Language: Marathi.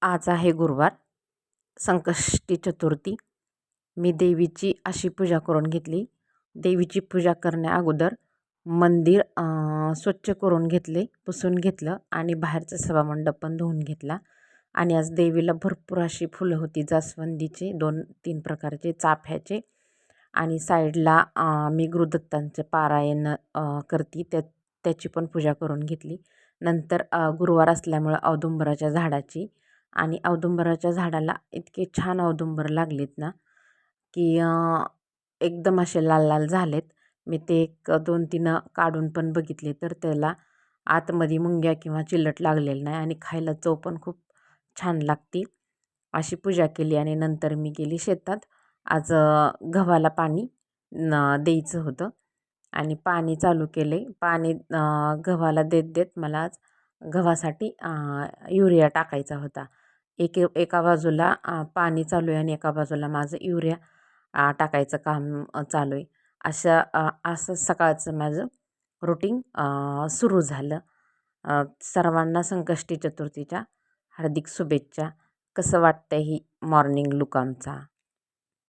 आज आहे गुरुवार, संकष्टी चतुर्थी. मी देवीची अशी पूजा करून घेतली. देवीची पूजा करण्या अगोदर मंदिर स्वच्छ करून घेतले, पुसून घेतलं आणि बाहेरचा सभामंडप पण धुवून घेतला. आणि आज देवीला भरपूर अशी फुलं होती, जास्वंदीचे 2-3 प्रकारचे, चाफ्याचे. आणि साईडला मी गुरुदत्तांचे पारायण करते, त्याची पण पूजा करून घेतली. नंतर गुरुवार असल्यामुळं औदुंबराच्या झाडाची, आणि औदुंबराच्या झाडाला इतके छान औदुंबर लागलेत ना, की एकदम असे लाल लाल झालेत. मी ते 1-2-3 काढून पण बघितले, तर त्याला आतमध्ये मुंग्या किंवा चिलट लागलेलं नाही आणि खायला चव पण खूप छान लागते. अशी पूजा केली आणि नंतर मी गेली शेतात. आज गव्हाला पाणी द्यायचं होतं आणि पाणी चालू केले. पाणी गव्हाला देत देत मला आज गव्हासाठी युरिया टाकायचा होता. एका बाजूला पाणी चालू आहे आणि एका बाजूला माझं युरिया टाकायचं काम चालू आहे. असं सकाळचं माझं रुटीन सुरू झालं. सर्वांना संकष्टी चतुर्थीच्या हार्दिक शुभेच्छा. कसं वाटतंय ही मॉर्निंग लुक आमचा?